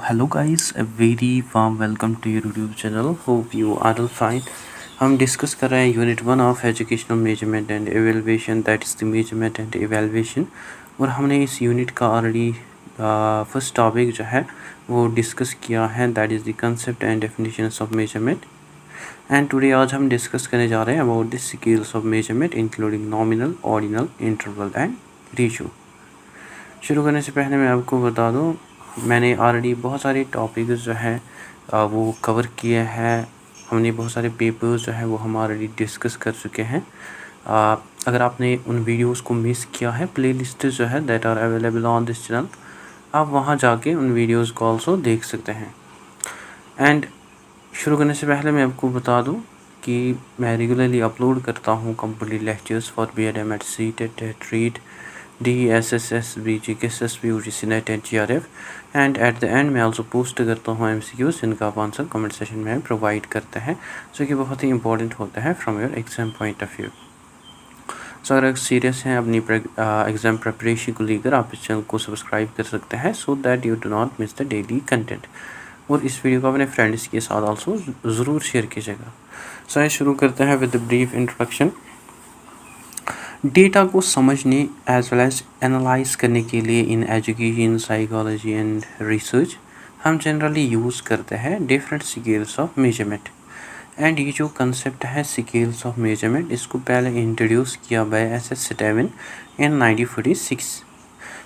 hello guys, a very warm welcome to your YouTube channel. Hope you are all fine. हम discuss कर रहे हैं unit 1 of educational measurement and evaluation, that is the measurement and evaluation. और हमने इस unit का already first topic जो है वो डिस्कस किया है, that is the concept and definitions of measurement. And today आज हम डिस्कस करने जा रहे हैं about the scales of measurement including nominal, ordinal, interval and ratio. शुरू करने से पहले मैं आपको बता दूं, मैंने ऑलरेडी बहुत सारे टॉपिक्स जो है वो कवर किए हैं। हमने बहुत सारे पेपर्स जो है वो हम ऑलरेडी डिस्कस कर चुके हैं। अगर आपने उन वीडियोस को मिस किया है, प्लेलिस्ट जो है that are available on this channel, आप वहां जाके उन वीडियोस को ऑल्सो देख सकते हैं। एंड शुरू करने से पहले मैं आपको बता दूं कि मैं रेगुलरली अपलोड करता हूं complete lectures for BEd, MAT, CTET, TREAT, DSSS, BGKSSB, UGC NET and GRF। And at the end मैं ऑल्सो पोस्ट करता हूँ MCQs, जिनका आप आंसर कमेंट सेशन में प्रोवाइड करते हैं, जो कि बहुत ही इंपॉर्टेंट होता है from your exam point of view. So अगर सीरियस हैं अपनी एग्ज़ाम प्रिपरेशन को लेकर, आप इस चैनल को सब्सक्राइब कर सकते हैं so that you do not miss the daily content. और इस वीडियो को अपने फ्रेंड्स के साथ ऑल्सो ज़रूर शेयर कीजिएगा। सो आइए शुरू करते हैं with the brief introduction. Data को समझने एज वेल एज एनालाइज करने के लिए in education, psychology and research हम जनरली यूज़ करते हैं different scales of measurement. And ये जो कंसेप्ट है स्केल्स ऑफ मेजरमेंट, इसको पहले इंट्रोड्यूस किया by SS Steven in 1946।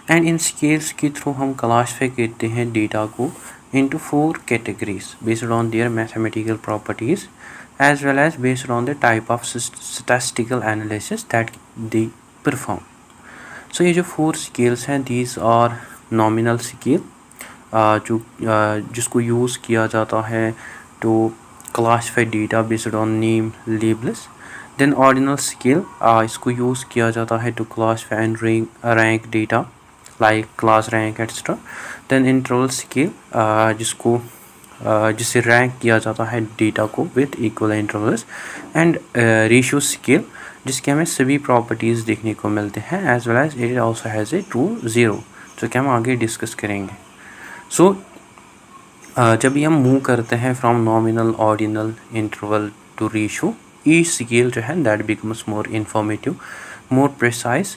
And in scales के थ्रू हम क्लासीफाई करते हैं डेटा को into 4 categories based on their mathematical properties as well as based on the type of statistical analysis that they perform. So ये जो 4 scales हैं, these are nominal scale, जिसको use किया जाता है to classify data based on name, labels. Then ordinal scale, इसको use किया जाता है to classify and rank data like class rank etc. Then interval scale, जिसे रैंक किया जाता है डेटा को with equal intervals. And ratio scale, जिसके हमें सभी प्रॉपर्टीज़ देखने को मिलते हैं as well as it also has a true zero, जो कि हम आगे डिस्कस करेंगे। सो जब भी हम मूव करते हैं from nominal, ordinal, interval to ratio, each scale जो है that becomes more informative, more precise,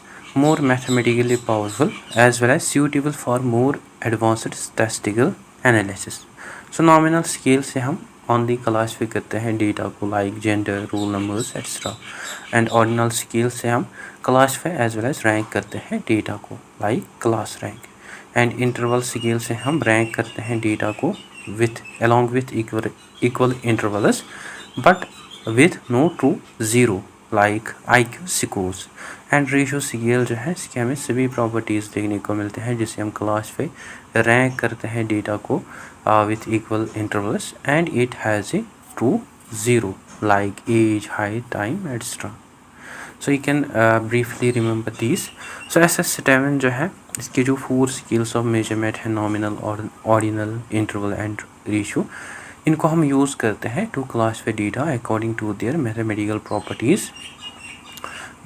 more mathematically powerful as well as suitable for more advanced statistical analysis. So nominal scale से हम only classify करते हैं data को like gender, roll numbers etc. and ordinal scale से हम classify as well as rank करते हैं data को like class rank. and interval scale से हम rank करते हैं डेटा को along with equal intervals but with no true zero like IQ scores. And ratio scale जो है इसके हमें सभी प्रॉपर्टीज़ देखने को मिलते हैं, जिसे हम क्लासीफाई रैंक करते हैं डेटा को with equal intervals and it has a true zero like age, height, time etcetera. So you can briefly remember these. So SS Steven जो है, इसके जो 4 स्केल्स ऑफ मेजरमेंट है, nominal, ordinal, interval and ratio, इनको हम use करते हैं to classify data according to their mathematical properties,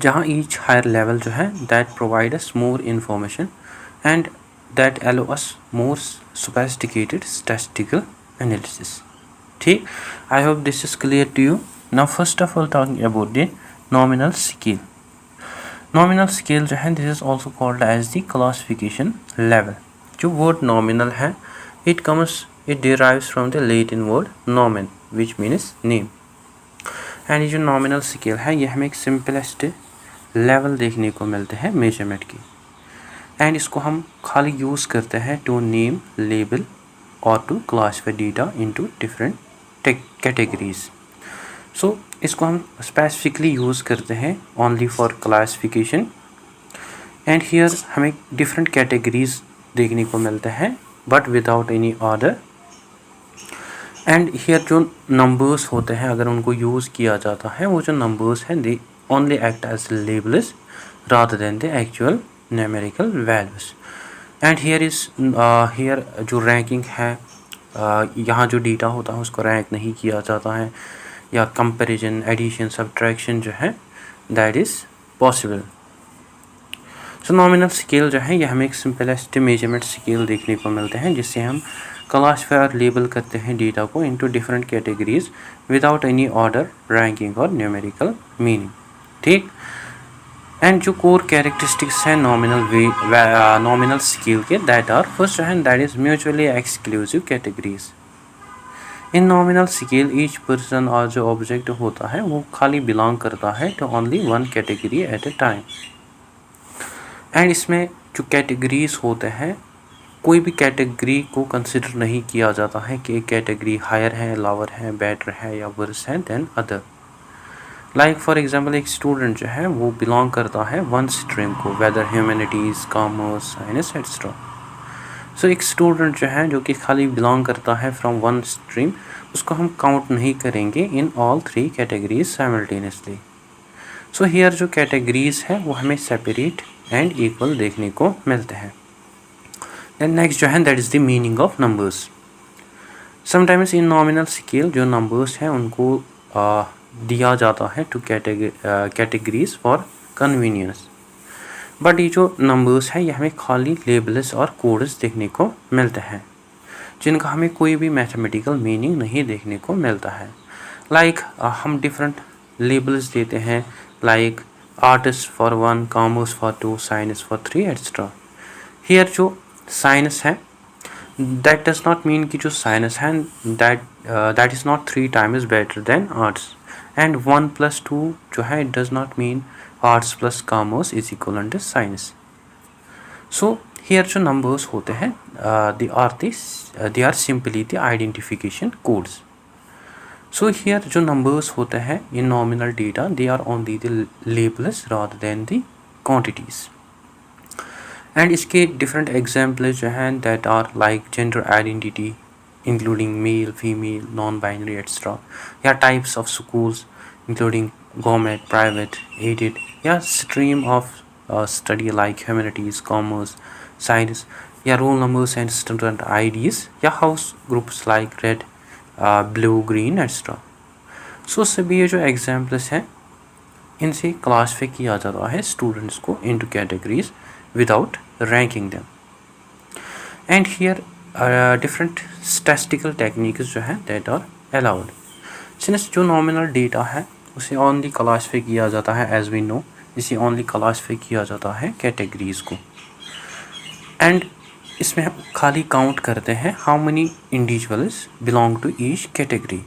जहाँ ईच हायर लेवल जो है that provide us more information and that allow us more sophisticated statistical analysis. ठीक, I hope this is clear to you. Now first of all talking about the nominal scale. Nominal scale जो है, this is also called as the classification level. जो word nominal है, it derives from the Latin word nomen which means name. And ये जो nominal scale है, ये हमें एक सिंपलेस्ट लेवल देखने को मिलते हैं मेजरमेंट की। एंड इसको हम खाली यूज़ करते हैं टू नेम, लेबल और to classify data into different categories. So इसको हम स्पेसिफिकली यूज़ करते हैं only for classification. And here हमें डिफरेंट कैटेगरीज देखने को मिलते हैं but without any order. And here जो नंबर्स होते हैं, अगर उनको यूज़ किया जाता है, वो जो नंबर्स हैं they only act as labels rather than the actual numerical values. And here जो रैंकिंग है, यहाँ जो डेटा होता है उसको रैंक नहीं किया जाता है, या कंपैरिजन, एडिशन, सब्ट्रैक्शन जो है that is possible. So nominal scale जो है, ये हमें एक सिंपलेस्ट मेजरमेंट स्केल देखने को मिलते हैं, जिससे हम क्लासीफाई और लेबल करते हैं डेटा को into different categories without any order, ranking और न्यूमेरिकल मीनिंग। ठीक। एंड जो कोर कैरेक्टरिस्टिक्स हैं नॉमिनल स्केल के, that are first hand that is mutually exclusive categories. In nominal scale each person और जो ऑब्जेक्ट होता है वो खाली बिलोंग करता है to only one category at a time. And इसमें जो कैटेगरीज होते हैं, कोई भी कैटेगरी को कंसिडर नहीं किया जाता है कि एक कैटेगरी हायर है, लोअर है, बेटर है या वर्स है than other. Like for example एक स्टूडेंट जो है वो बिलोंग करता है वन स्ट्रीम को, whether humanities, commerce, science et cetera. So एक स्टूडेंट जो है जो कि खाली बिलोंग करता है फ्रॉम वन स्ट्रीम, उसको हम काउंट नहीं करेंगे in all three categories simultaneously. So here जो कैटेगरीज है वो हमें सेपरेट एंड इक्वल देखने को मिलते हैं। देन नेक्स्ट जो है that is the meaning of numbers. Sometimes in nominal scale जो नंबर्स हैं उनको दिया जाता है two categories for convenience, but ये जो नंबर्स हैं ये हमें खाली लेबल्स और कोड्स देखने को मिलते हैं जिनका हमें कोई भी मैथमेटिकल मीनिंग नहीं देखने को मिलता है। लाइक हम डिफरेंट लेबल्स देते हैं, like arts for 1, commerce for 2, science for 3 etcetera. Here जो साइंस है दैट डज नॉट मीन कि जो साइंस है that is not 3 times better than arts, and 1 + 2 जो है it does not mean arts plus commerce is equal to science. So here जो numbers होते हैं they are simply the identification codes. So here जो numbers होते हैं इन nominal data they are only the labels rather than the quantities. And इसके different examples जो हैं that are like gender identity including male, female, non binary et cetera, या types of schools including government, private, aided, या stream of study like humanities, commerce, science, या roll numbers and student IDs, या house groups like red, blue, green et cetera. So सभी ये जो examples हैं इनसे classify किया जाता है स्टूडेंट्स को into categories without ranking them. And here different statistical techniques जो हैं that are allowed. Since जो nominal data है उसे only classify किया जाता है as we know, इसे only classify किया जाता है categories को, and इसमें हम खाली count करते हैं how many individuals belong to each category.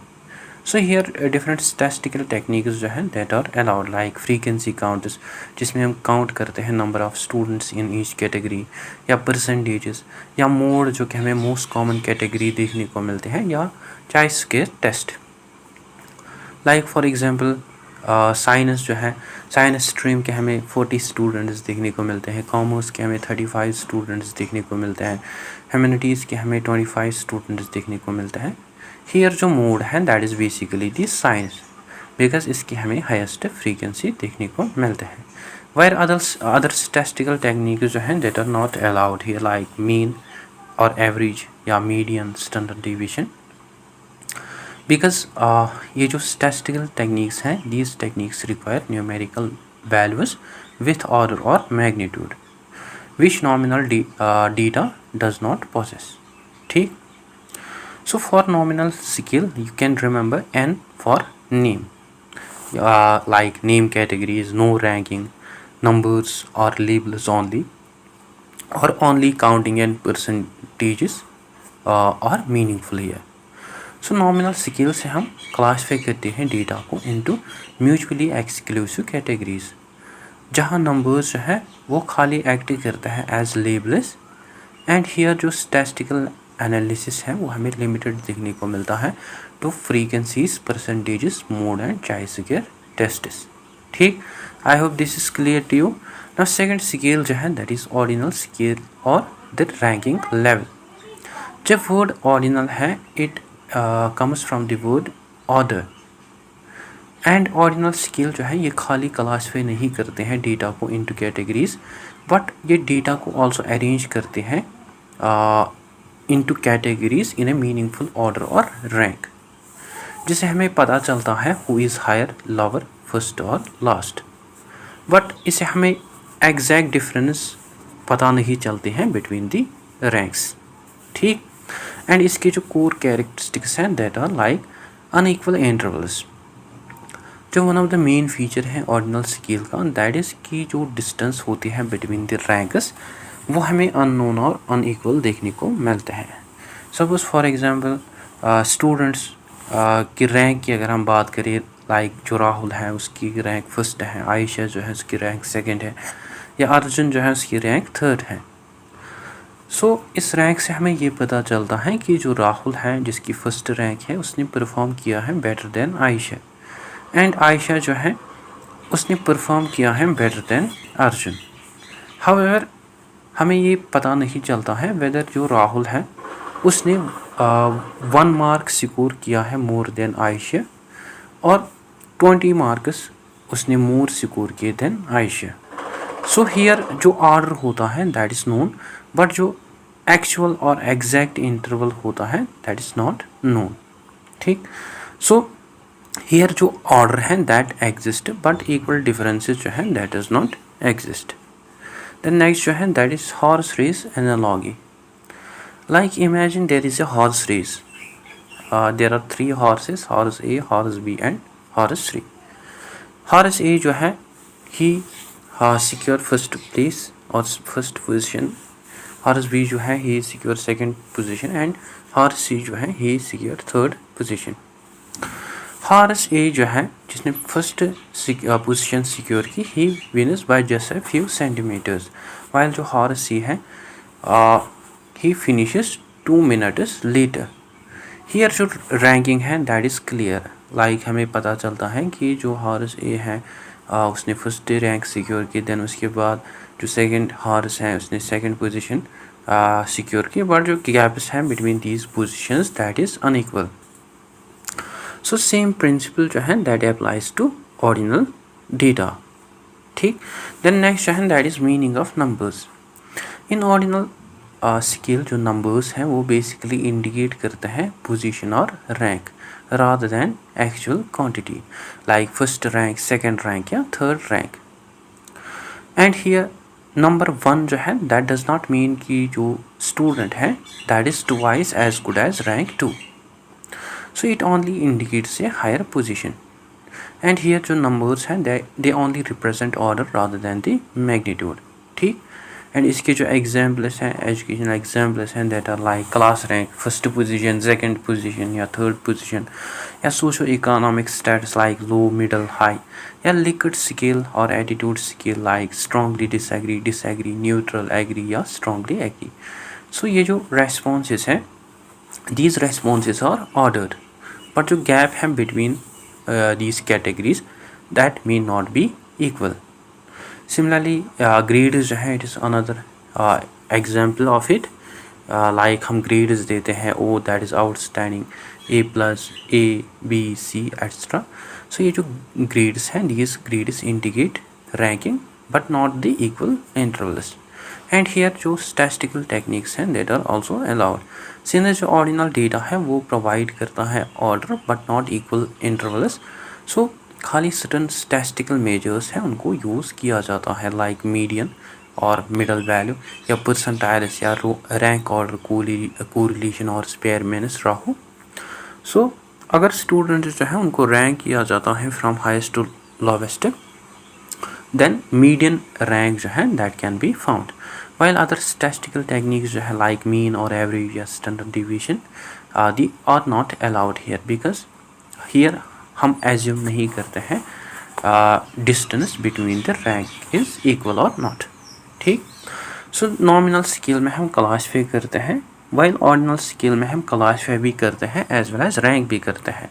So here different statistical techniques जो हैं that are allowed like frequency counts, जिसमें हम काउंट करते हैं number of students in each category, या percentages, या मोड जो कि हमें मोस्ट कॉमन कैटेगरी देखने को मिलते हैं, या choice square test. Like for example science जो है, साइंस स्ट्रीम के हमें 40 स्टूडेंट्स देखने को मिलते हैं, कॉमर्स के हमें 35 स्टूडेंट्स देखने को मिलते हैं, ह्यूमैनिटीज़ के हमें 25 स्टूडेंट्स देखने को मिलते हैं। हियर जो मोड है that is basically the science, because इसकी हमें हाईएस्ट फ्रीक्वेंसी देखने को मिलते हैं। वेयर अदर स्टैटिस्टिकल टेक्निक जो हैं that are not allowed here like mean और एवरेज या मीडियन, स्टैंडर्ड डिवीजन, बिकॉज ये जो स्टैटिस्टिकल टेक्निक्स हैं these techniques require numerical values with order और magnitude which nominal data does not possess. ठीक। So for nominal scale you can remember N for name, like name categories, no ranking, numbers or labels only, or only counting and percentages are meaningful here. So nominal scale से हम classify करते हैं data को into mutually exclusive categories, जहाँ numbers जो है वो खाली एक्ट करता है as labels, and here जो statistical एनालिसिस है वो हमें लिमिटेड देखने को मिलता है to frequencies, percentages, mode and choice square tests. ठीक। I hope this is clear to you. Now second scale जो है दैट इज ऑर्डिनल स्केल और द रैंकिंग लेवल। जब वर्ड ऑर्डिनल है it comes from the word order, and ordinal scale जो है ये खाली क्लासीफाई नहीं करते हैं डेटा को इनटू कैटेगरीज, बट ये डेटा को ऑल्सो अरेंज करते हैं into categories in a meaningful order or rank, जिसे हमें पता चलता है who is higher, lower, first और last, बट इसे हमें exact difference पता नहीं चलते हैं between the ranks। ठीक। एंड इसके जो कोर कैरेक्टरिस्टिक्स हैं that are like unequal intervals. जो one of the main feature है ऑर्डिनल स्केल का दैट इज़ कि जो डिस्टेंस होती है बिटवीन द रैंक्स वो हमें अननोन और अनइक्वल देखने को मिलते हैं। सपोज फॉर एग्जांपल स्टूडेंट्स की रैंक की अगर हम बात करें, लाइक जो राहुल है उसकी रैंक फर्स्ट है, आयशा जो है उसकी रैंक सेकंड है, या अर्जुन जो है उसकी रैंक थर्ड है। सो इस रैंक से हमें ये पता चलता है कि जो राहुल है जिसकी फर्स्ट रैंक है उसने परफॉर्म किया है better than Ayesha, and Ayesha जो है उसने परफॉर्म किया है बेटर देन अर्जुन। हाउएवर हमें ये पता नहीं चलता है वेदर जो राहुल है उसने 1 मार्क स्कोर किया है मोर देन आयशा और 20 मार्क्स उसने मोर स्कोर किए देन आयशा। सो हियर जो ऑर्डर होता है दैट इज़ नोन, बट जो एक्चुअल और एग्जैक्ट इंटरवल होता है दैट इज़ नॉट नोन। ठीक, सो हियर जो ऑर्डर है that exist but equal differences जो है that is not exist. Then next जो है that is horse race analogy. Like imagine there is a horse race, there are 3 horses, horse A, horse B and horse 3। Horse A जो है he secure first place और first position, horse B जो है he secure second position and horse C जो है he secure third position. Horse A जो है जिसने फर्स्ट पोजीशन सिक्योर की he wins by just a few centimeters, while जो हॉर्स सी है he finishes 2 minutes later. Here जो ranking है दैट इज़ क्लियर, लाइक हमें पता चलता है कि जो हॉर्स ए है उसने फर्स्ट रैंक सिक्योर की, देन उसके बाद जो सेकंड हॉर्स है उसने सेकंड पोजीशन सिक्योर की, बट जो गैप्स हैं between these positions that is unequal. So same principle जो है that applies to ordinal data. ठीक, देन नेक्स्ट जो है that is meaning of numbers. In ordinal scale जो नंबर्स हैं वो बेसिकली इंडिकेट करते हैं पोजीशन और rank rather than actual quantity, like first rank, second rank या third rank. And here number 1 जो है that does not mean कि जो student है that is twice as good as rank 2. So it only indicates a higher position. And here जो numbers हैं they only represent order rather than the magnitude. ठीक, and इसके जो examples हैं educational examples हैं that are like class rank, first position, second position या third position, या socio economic status like low, middle, high, या Likert scale और attitude scale like strongly disagree, disagree, neutral, agree या strongly agree. So ये जो responses हैं these responses are ordered, but जो gap है between these categories that may not be equal. Similarly, grades जो है it is another example of it. Like हम grades देते हैं O that is outstanding, A+, A, B, C etc. So ये जो grades हैं these grades indicate ranking but not the equal intervals. And here जो statistical techniques हैं that are also allowed. Since जो ordinal data है वो provide करता है order but not equal intervals. So खाली सर्टन स्टैटिस्टिकल मेजर्स हैं उनको यूज़ किया जाता है लाइक मीडियन और मिडल वैल्यू या परसेंटाइल्स या रैंक ऑर्डर कोरिलेशन और स्पेयरमैनस राहु। सो अगर स्टूडेंट जो है उनको रैंक किया जाता है from highest to lowest, then median rank जो है that can be found, while other statistical techniques जो है लाइक मीन और एवरेज या standard division they are not allowed here because here हम एज्यूम नहीं करते हैं distance between the rank is equal और नॉट। ठीक, सो नॉमिनल स्केल में हम क्लासीफाई करते हैं, वाइल ऑर्डिनल स्केल में हम क्लासीफाई भी करते हैं एज वेल एज रैंक भी करते हैं।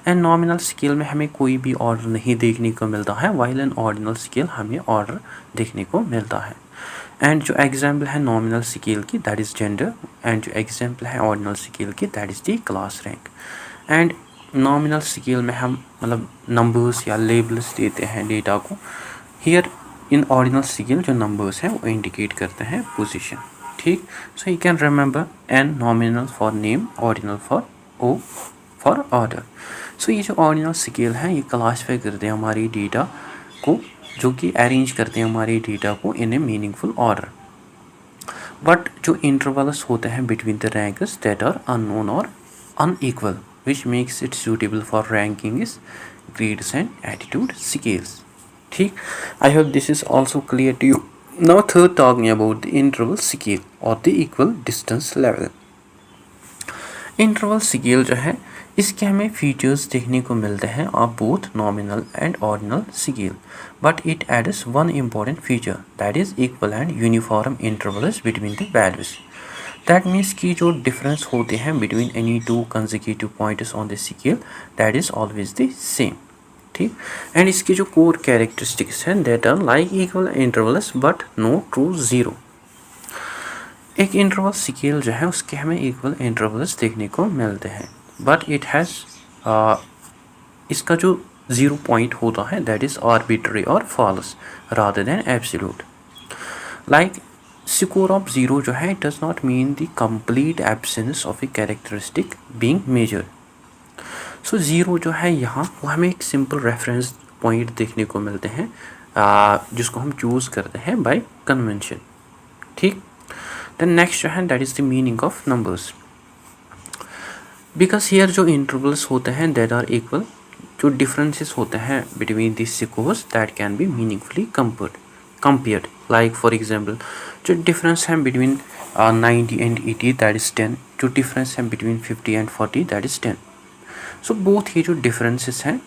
एंड नॉमिनल स्केल में हमें कोई भी ऑर्डर नहीं देखने को मिलता है, वाइल इन ऑर्डिनल स्केल हमें ऑर्डर देखने को मिलता है। एंड जो एग्जाम्पल है नॉमिनल स्केल की दैट इज़ जेंडर, एंड जो एग्जाम्पल है ऑर्डिनल स्केल की that is the class rank. And nominal scale में हम मतलब नंबर्स या लेबल्स देते हैं डेटा को, हियर इन ऑर्डिनल स्केल जो नंबर्स हैं वो इंडिकेट करते हैं पोजीशन। ठीक, so you can remember N nominal for name, ordinal for O for order. So ये जो ऑर्डिनल स्केल है ये क्लासीफाई करते हैं हमारी डेटा को, जो कि अरेंज करते हैं हमारे डेटा को in a meaningful order. But जो इंटरवल्स होते हैं between the ranks that are unknown और unequal which makes it suitable for ranking is grades and attitude scales. ठीक, I hope this is also clear to you. Now third talking about the interval scale और the equal distance level. Interval scale जो है इसके हमें features देखने को मिलते हैं of both nominal and ordinal scale, but it adds one important feature that is equal and uniform intervals between the values. That means कि जो डिफरेंस होते हैं between any two consecutive points on the scale that is always the same. ठीक, and इसके जो core characteristics हैं that are like equal intervals but no true zero. एक interval scale जो है उसके हमें इक्वल इंटरवल्स देखने को मिलते हैं, बट इट हैज़ इसका जो जीरो पॉइंट होता है दैट इज़ आर्बिट्ररी और false rather than absolute. Like score of zero जो है it does not mean the complete absence of a characteristic being measured. So zero जो है यहाँ वो हमें एक सिंपल रेफरेंस पॉइंट देखने को मिलते हैं जिसको हम चूज़ करते हैं बाय कन्वेंशन. ठीक, देन नेक्स्ट जो है that is the meaning of numbers. Because here जो इंटरवल्स होते हैं दैट आर इक्वल, जो डिफरेंसेस होते हैं between this scores that can B meaningfully compared. Like for example जो डिफरेंस है बिटवीन 90 एंड 80 दैट इज़ 10, जो डिफरेंस है between 50 and 40 that is 10. So both ये जो डिफरेंसेस हैं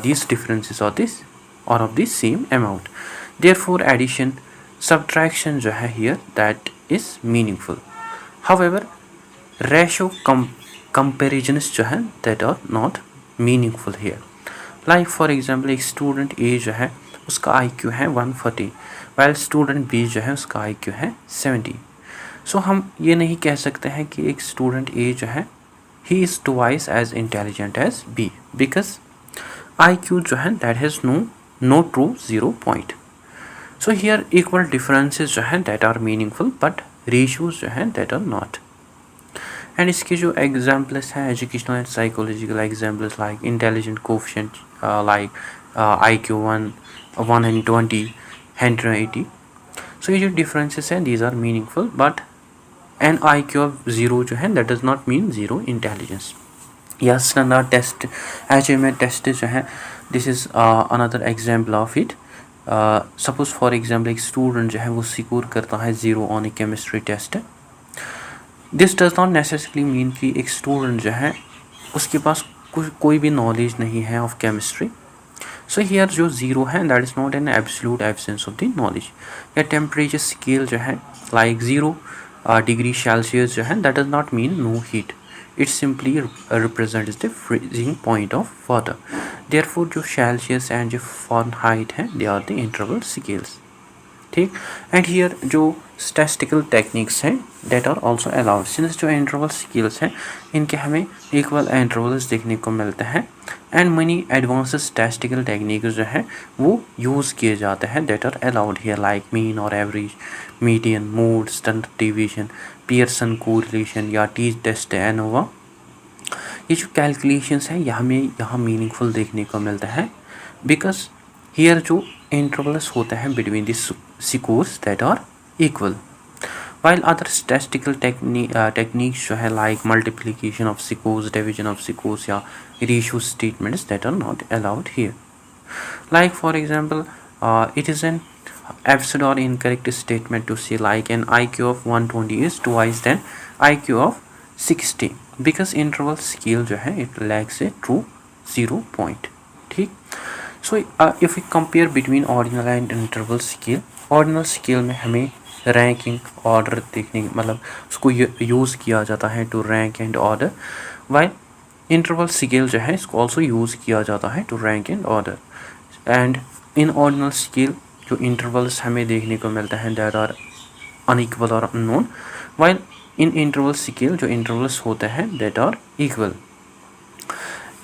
these differences are of the same amount. Therefore addition subtraction जो है here that is meaningful. However ratio comparisons जो है that are not meaningful here. Like for example एक student A जो है उसका IQ है 140 while student B जो है उसका IQ है 70. So हम ये नहीं कह सकते हैं कि एक student A जो है he is twice as intelligent as B because IQ जो है that has no true zero point. So here equal differences जो है that are meaningful but ratios जो है that are not. And इसके जो examples हैं educational and psychological examples like intelligent coefficient like IQ 120 180. So ये जो differences हैं these are meaningful but an IQ of 0 जो है that does not mean zero intelligence. या स्टैंडर्ड टेस्ट HMA टेस्ट जो है this is another example of it. Suppose for example एक student जो है वो स्कोर करता है 0 on a chemistry test. This does not necessarily mean कि एक स्टूडेंट जो है उसके पास कोई भी नॉलेज नहीं है ऑफ केमिस्ट्री. सो हियर जो 0 है that is not an absolute absence of the knowledge. या टेम्परेचर स्केल जो है लाइक 0 डिग्री सेल्सियस जो है that does not mean no heat. It simply represents the freezing point of water. Therefore जो Celsius and जो Fahrenheit हैं they are the interval scales. ठीक, and here जो statistical techniques हैं that are also allowed. Since जो interval scales हैं इनके हमें equal intervals देखने को मिलते हैं and many advanced statistical techniques जो हैं वो use किए जाते हैं that are allowed here like mean or average, median, mode, standard deviation, Pearson correlation या टी टेस्ट एनोवा. ये जो कैलकुलेशंस हैं यह हमें यहाँ मीनिंगफुल देखने को मिलता है बिकॉज हियर जो इंटरवल्स होते हैं between the scores that are equal while other statistical techniques जो है like multiplication of scores, division of scores या ratio statements that are not allowed here. Like for example it is an absurd or incorrect statement to say like an IQ of 120 is twice than IQ of 60 because interval scale जो है it lacks a true zero point. ठीक, so if we compare between ordinal and interval scale, ordinal scale में हमें ranking order देखने मतलब उसको use किया जाता है to rank and order, while interval scale जो है इसको ऑल्सो यूज़ किया जाता है to rank and order. And in ordinal scale जो इंटरवल्स हमें देखने को मिलते हैं दैट आर अनइक्वल और unknown, while in interval scale जो इंटरवल्स होते हैं that are equal.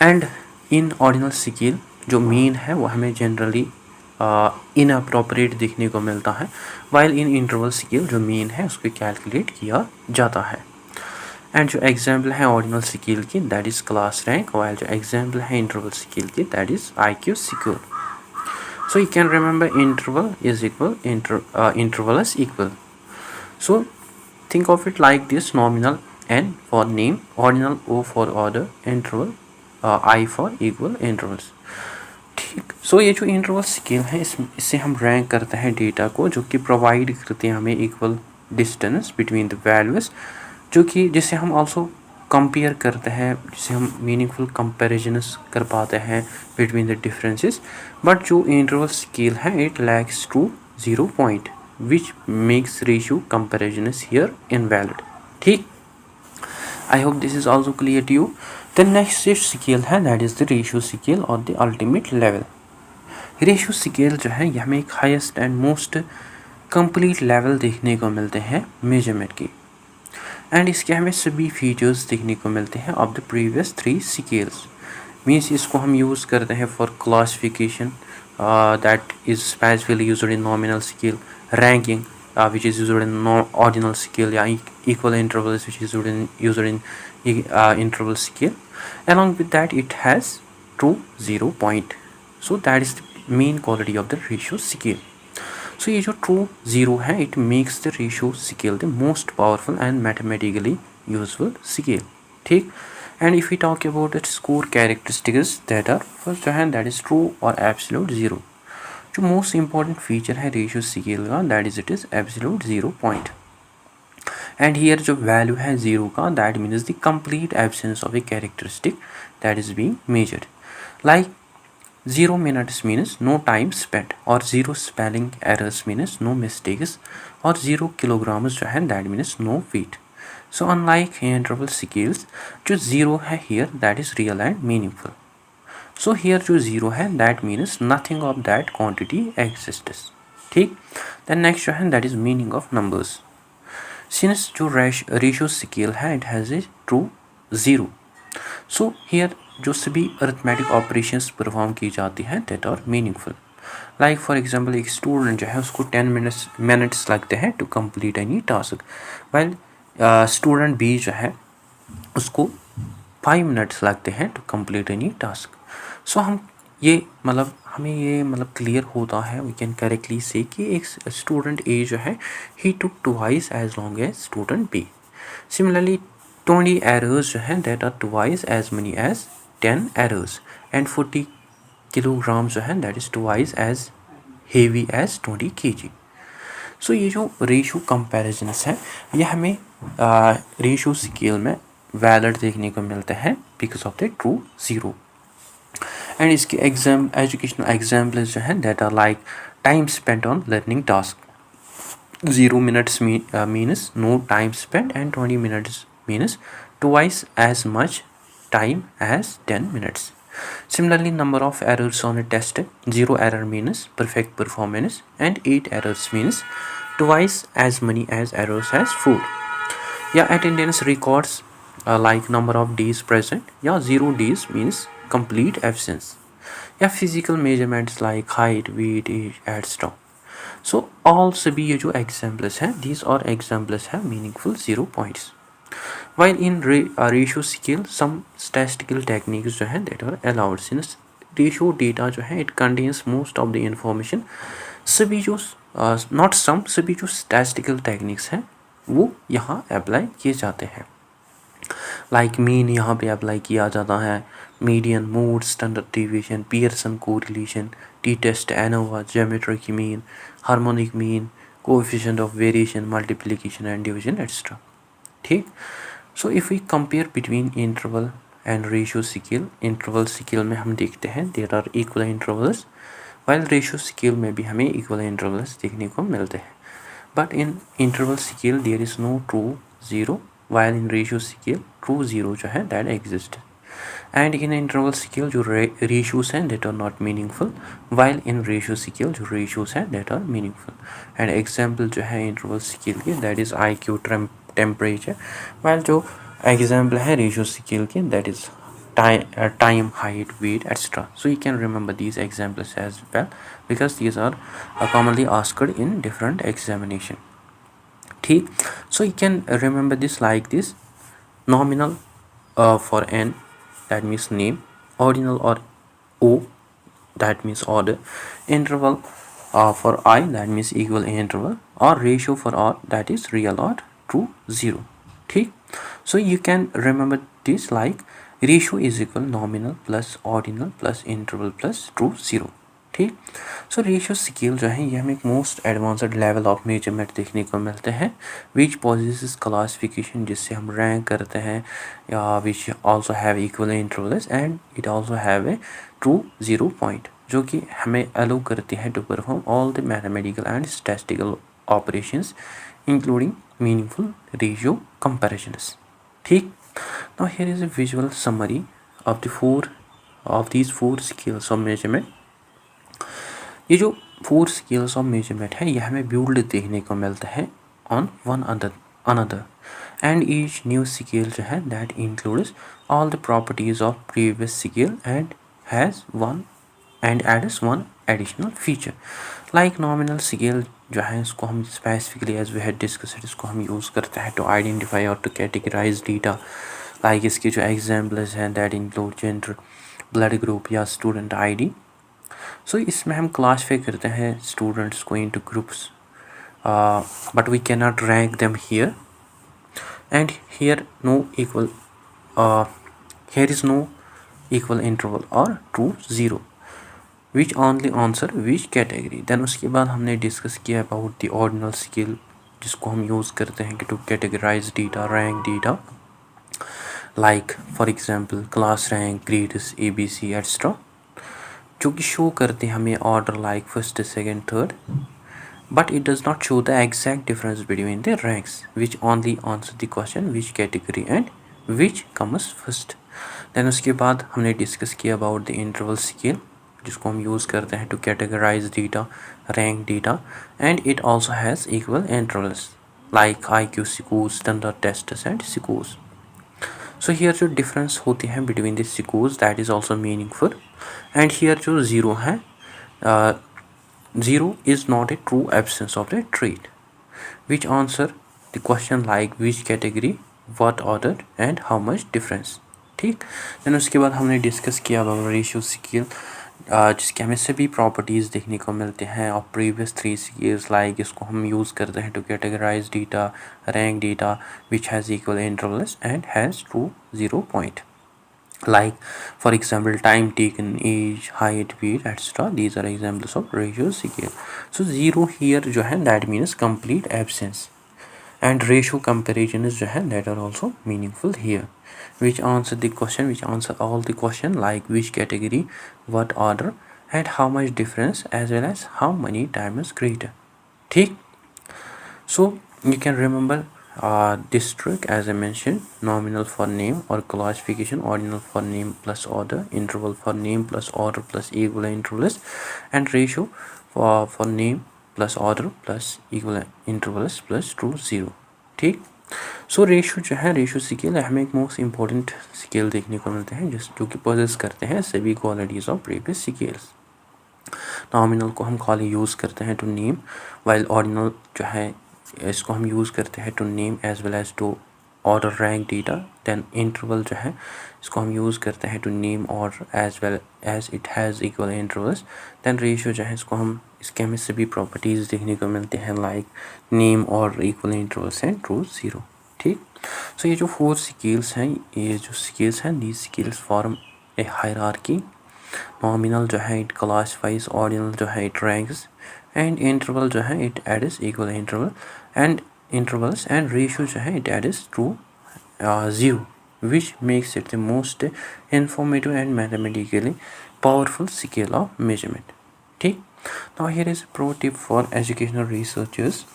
And in ordinal scale जो मीन है वो हमें जनरली इनअप्रोप्रिएट देखने को मिलता है, वाइल इन इंटरवल स्केल जो मीन है उसको कैलकुलेट किया जाता है. एंड जो एग्जाम्पल है ऑर्डिनल स्केल की that is class rank, while जो एग्जाम्पल है इंटरवल स्केल की that is IQ score. So you can remember interval is equal, interval is equal. So think of it like this: nominal N for name, ordinal O for order, interval I for equal intervals. ठीक, सो ये जो interval scale है इससे हम rank करते हैं data को, जो कि प्रोवाइड करते हैं हमें equal distance between the values, जो कि जिससे हम आल्सो कंपेयर करते हैं, जिससे हम मीनिंगफुल कंपेरिजन्स कर पाते हैं बिटवीन द डिफरेंसेस. बट जो इंटरवल स्केल है it lacks to 0 point which makes ratio comparisons here invalid. ठीक, I hope this is also clear to you. The next scale है that is the ratio scale or the ultimate level. Ratio scale जो है यह हमें एक highest and most complete level देखने को मिलते हैं मेजरमेंट की, एंड इसके हमें सभी फीचर्स देखने को मिलते हैं of the previous 3 scales. Means इसको हम यूज़ करते हैं for classification that is specifically used in nominal scale, ranking which is used in ordinal scale, या equal intervals which is used in interval scale. Along with that it has true 0 point. So that is the main quality of the ratio scale. So ये जो true 0 है it makes the ratio scale the most powerful and mathematically useful scale. ठीक, and if we talk about its core characteristics that are first जो है that is true or absolute 0. जो most important feature है ratio scale का that is it is absolute 0 point. And here जो value है 0 का that means the complete absence of a characteristic that is being measured. Like 0 minutes means no time spent, और 0 spelling errors means no mistakes, और 0 kilograms जो है that means no weight. So unlike interval scales जो 0 है here that is real and meaningful. So here जो 0 है that means nothing of that quantity exists. ठीक, then next जो है that is meaning of numbers. Since जो ratio scale है it has a true 0. So here जो सभी arithmetic operations perform की जाती हैं that are meaningful. Like for example एक स्टूडेंट जो है उसको 10 मिनट्स लगते हैं to complete any task, while student B जो है उसको 5 मिनट्स लगते हैं टू कंप्लीट एनी टास्क. सो हम ये हमें ये क्लियर होता है, वी कैन करेक्टली से कि एक स्टूडेंट ए जो है he took twice as long as student B. Similarly 20 errors जो हैं that are twice as many as 10 errors, and 40 kilogram जो है that is twice as heavy as 20 kg. So ये जो रेशो कंपेरिजन्स है ये हमें रेशो स्केल में वैलिड देखने को मिलते हैं because of the true 0. And इसके एजुकेशनल एग्जाम्पल्स जो हैं that are like time spent on learning task. 0 minutes means no time spent, and 20 minutes means twice as much time as 10 minutes. Similarly, number of errors on a test, 0 error means perfect performance, and 8 errors means twice as many as errors as 4. Yeah, attendance records like number of days present, yeah 0 days means complete absence. या physical measurements like height, weight, age etcetera. So all सभी ये जो examples हैं these और examples हैं meaningful 0 points. While in ratio scale some statistical techniques जो हैं that are allowed. Since ratio data जो है it contains most of the information, सभी जो नॉट सम सभी जो स्टैटिस्टिकल टेक्निक्स हैं वो यहाँ अप्लाई किए जाते हैं. लाइक मीन यहाँ पे अप्लाई किया जाता है, median, mode, standard division, Pearson correlation, T test, ANOVA, geometric mean, harmonic mean, coefficient of variation, multiplication and division etcetera. ठीक, so if we compare between interval and ratio scale, interval scale में हम देखते हैं there are equal intervals, while ratio scale में भी हमें equal intervals देखने को मिलते हैं. But in interval scale there is no true 0, while in ratio scale true 0 जो है that exist. And in interval scale जो ratios हैं that are not meaningful, while in ratio scale जो ratios हैं that are meaningful. And example जो है interval scale के that is IQ, temperature, while जो example है ratio scale के that is time, height, weight, etc. So you can remember these examples as well because these are commonly asked in different examination. ठीक, so you can remember this like this: nominal for N that means name, ordinal or O that means order, interval for I, that means equal interval, or ratio for R, that is real or true 0. ठीक. So you can remember this like ratio is equal nominal plus ordinal plus interval plus true 0. ठीक. So ratio scale जो है ये हमें एक most advanced level of measurement देखने को मिलते हैं विच पॉजेसेस क्लासिफिकेशन, जिससे हम रैंक करते हैं, या which also have equal intervals and it also have a true 0 point, जो कि हमें अलो करती है to perform all the mathematical and statistical operations including meaningful ratio comparisons. ठीक. Now here is a visual summary of these four scales of measurement. ये जो 4 scales of measurement है ये हमें build देखने को मिलता है on one another and each new scale जो है that includes all the properties of previous scale and adds one additional feature. Like nominal scale जो है इसको हम specifically as we had discussed इसको हम use करते हैं to identify or to categorize data. Like इसके जो examples हैं that include gender, blood group या student ID. So इसमें हम क्लासीफाई करते हैं स्टूडेंट्स को into groups, but we can not rank them here and here is no equal interval और true 0 which only answer which category. Then उसके बाद हमने डिस्कस किया अबाउट द ऑर्डिनल स्केल, जिसको हम यूज़ करते हैं कि to categorize data, rank data, like for example class rank, grades, ABC extra, जो कि शो करते हैं हमें order like first, second, third, but it does not show the exact difference between the ranks which only answer the question which category and which comes first. Then उसके बाद हमने discuss किया about the interval scale, जिसको हम use करते हैं to categorize data, rank data, and it also has equal intervals like IQ scores, standard test and scores. So here जो difference होते हैं between the scores that is also meaningful. And here जो 0 है, 0 is not a true absence of the trait which answer the question like which category, what order and how much difference. ठीक. Then उसके बाद हमने discuss किया about ratio scale, जिसके हमें सभी प्रॉपर्टीज़ देखने को मिलते हैं और प्रीवियस 3 स्केल्स, लाइक इसको हम यूज़ करते हैं to categorize data, rank data which has equal intervals and has true 0 point. Like for example time taken, age, height, weight, etc. These are examples of ratio scale. So 0 here जो है that means complete absence, and ratio comparisons जो है that are also meaningful here, which answer the question, which answer all the question like which category, what order, and how much difference, as well as how many times greater. ठीक. So you can remember this trick as I mentioned: nominal for name or classification, ordinal for name plus order, interval for name plus order plus equal intervals, and ratio for name plus order plus equal intervals plus true 0. ठीक. So ratio जो है, ratio scale हमें एक most important scale देखने को मिलते हैं जो कि पोजेस करते हैं सभी qualities of previous scales. Nominal को हम खाली यूज़ करते हैं टू नेम, वाइल ऑर्डिनल जो है इसको हम यूज़ करते हैं to name as well as to order rank data. Then interval जो है इसको हम यूज़ करते हैं to name order as well as it has equal intervals. Then ratio जो है इसको हम, इसके हमें सभी प्रॉपर्टीज़ देखने को मिलते हैं लाइक नेम और इक्वल इंटरवल्स एंड ट्रू 0. ठीक. सो ये जो 4 स्केल्स हैं, ये जो स्केल्स हैं, these scales form A hierarchy. Nominal जो है इट क्लासिफाइज, ऑर्डिनल जो है इट रैंक्स, एंड इंटरवल जो है it adds equal interval and intervals, and ratio जो है it adds true 0 which makes it the most informative and mathematically powerful scale of measurement. ठीक. Now here is pro tip for educational researchers.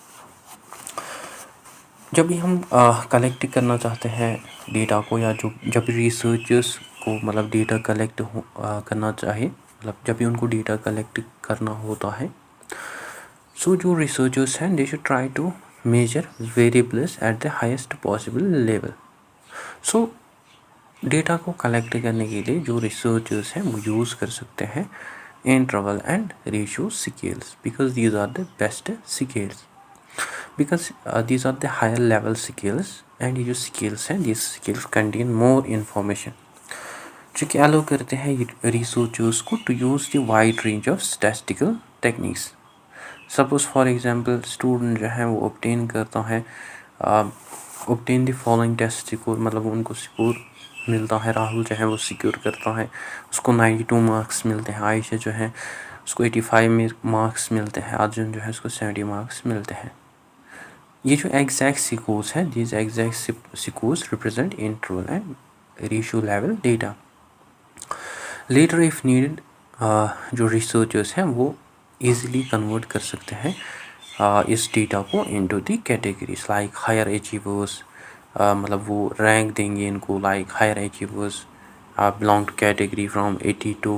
जब भी हम collect करना चाहते हैं data को, या जब रिसर्चर्स को मतलब डेटा कलेक्ट करना चाहे, मतलब जब भी उनको डेटा कलेक्ट करना होता है, सो जो रिसर्चर्स हैं they should try to measure variables at the highest possible level. So data को कलेक्ट करने के लिए जो रिसर्चर्स हैं वो यूज़ कर सकते हैं interval and ratio scales, because these are the best scales, because these are the higher level scales, and ये जो scales हैं these scales contain more information, जो कि allow करते हैं researchers को to use the wide range of statistical techniques. Suppose for example student जो है वो ऑब्टेन करता है obtain the following test score, मतलब उनको स्कोर मिलता है, राहुल जो है वो सिक्योर करता है, उसको 92 मार्क्स मिलते हैं, आयशा जो है उसको 85 मार्क्स मिलते हैं, अर्जुन जो है उसको 70 मार्क्स मिलते हैं। ये जो एग्जैक्ट स्कोर्स हैं, these exact scores represent interval and ratio level data. Later if needed जो रिसर्चर्स हैं वो ईज़िली कन्वर्ट कर सकते हैं इस डेटा को into the categories like higher achievers, मतलब वो रैंक देंगे इनको like higher achievers belong to category from 80 to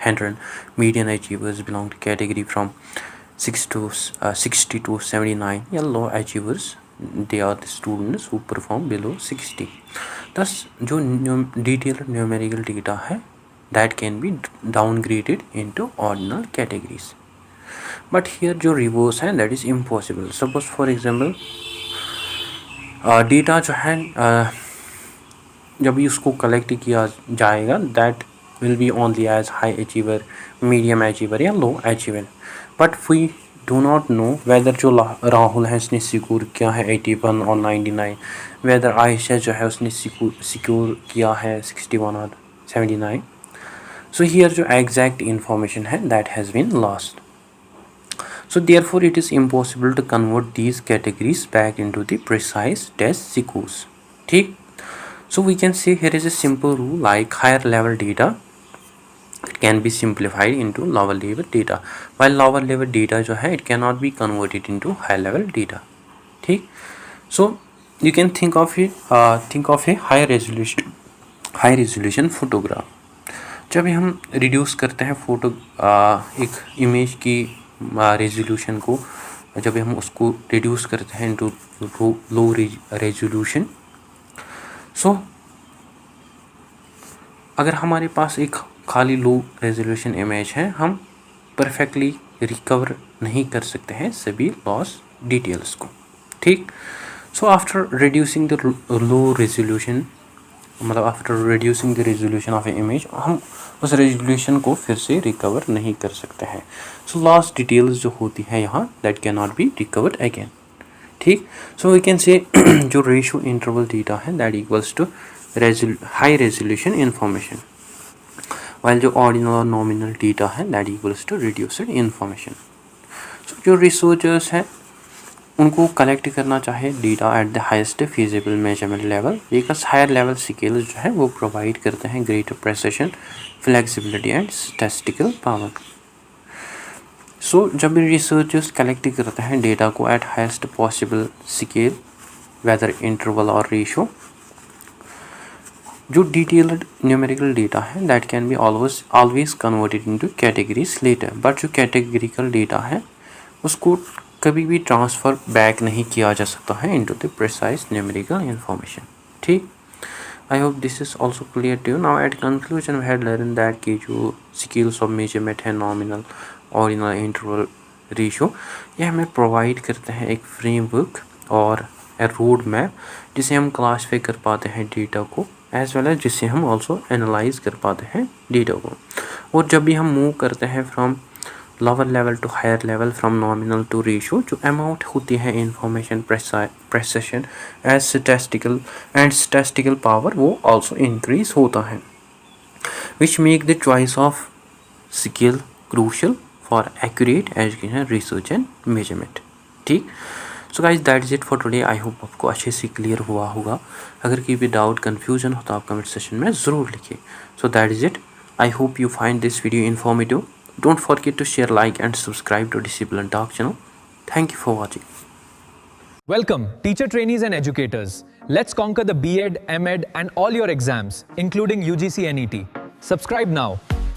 100, median achievers belong to category from 60 to 79, या low achievers they are the students who perform below 60. Thus जो detailed numerical data है that can be downgraded into ordinal categories, but here जो reverse है that is impossible. Suppose for example data जो है जब इसको collect किया जाएगा that will be only as high achiever, medium achiever या low achiever, but we do not know whether जो राहुल है उसने सिक्योर किया है 81 और 99, whether आयशा जो है उसने सिक्योर किया है 61 और 79. So here जो exact information है that has been lost. So therefore it is impossible to convert these categories back into the precise test scores. ठीक? So we can say here is a simple rule like higher level data can be simplified into lower level data, while lower level data जो है it cannot be converted into high level data. ठीक? So you can think of a high resolution photograph. जब हम reduce करते हैं photo एक image की resolution को, जब हम उसको रिड्यूस करते हैं इनटू लो रेजोल्यूशन, सो अगर हमारे पास एक खाली लो रेजोल्यूशन इमेज है हम परफेक्टली रिकवर नहीं कर सकते हैं सभी लॉस डिटेल्स को। ठीक? So after reducing the low resolution, मतलब after reducing the resolution of a image, हम उस रेजोल्यूशन को फिर से रिकवर नहीं कर सकते हैं। सो लॉस डिटेल्स जो होती है यहाँ that can not be recovered again. ठीक? सो वी कैन से जो रेशियो इंटरवल डेटा है that equals to high resolution information, while जो ऑर्डिनल और नॉमिनल डेटा है that equals to reduced information. So जो रिसर्चर्स हैं उनको कलेक्ट करना चाहे data at the highest feasible measurement level, because higher level scale जो है वो प्रोवाइड करते हैं greater precision, flexibility and statistical power. सो जब भी रिसर्चर्स कलेक्ट करते हैं डेटा को at highest possible scale, whether interval और रेशो, जो डिटेल्ड न्यूमेरिकल डेटा है that can be always converted into categories later, but जो कैटेगरिकल डेटा है उसको कभी भी ट्रांसफ़र बैक नहीं किया जा सकता है into the precise numerical information. ठीक? I hope this is also clear to you. Now at conclusion we had learn that कि जो स्केल्स ऑफ मेजरमेंट है नॉमिनल, ऑर्डिनल, इंटरवल, रेशियो, ये हमें प्रोवाइड करते हैं एक फ्रेमवर्क और ए रोड मैप जिसे हम क्लासीफाई कर पाते हैं डेटा को, एज वेल एज जिससे हम ऑल्सो एनालाइज कर पाते हैं डेटा को। और जब भी हम मूव करते हैं from lower level to higher level, from nominal to ratio, जो अमाउंट होती है information precision as statistical power वो ऑल्सो इंक्रीज होता है, which make the choice of scale crucial for accurate education research and measurement. ठीक? So guys that is it for today. I hope आपको अच्छे से क्लियर हुआ होगा। अगर कोई भी डाउट कन्फ्यूजन हो तो आप कमेंट सेशन में ज़रूर लिखिए। So that is it. I hope you find this video informative. Don't forget to share, like and subscribe to Discipline Talk channel. Thank you for watching. Welcome, teacher trainees and educators. Let's conquer the B.Ed, M.Ed and all your exams, including UGC NET. Subscribe now.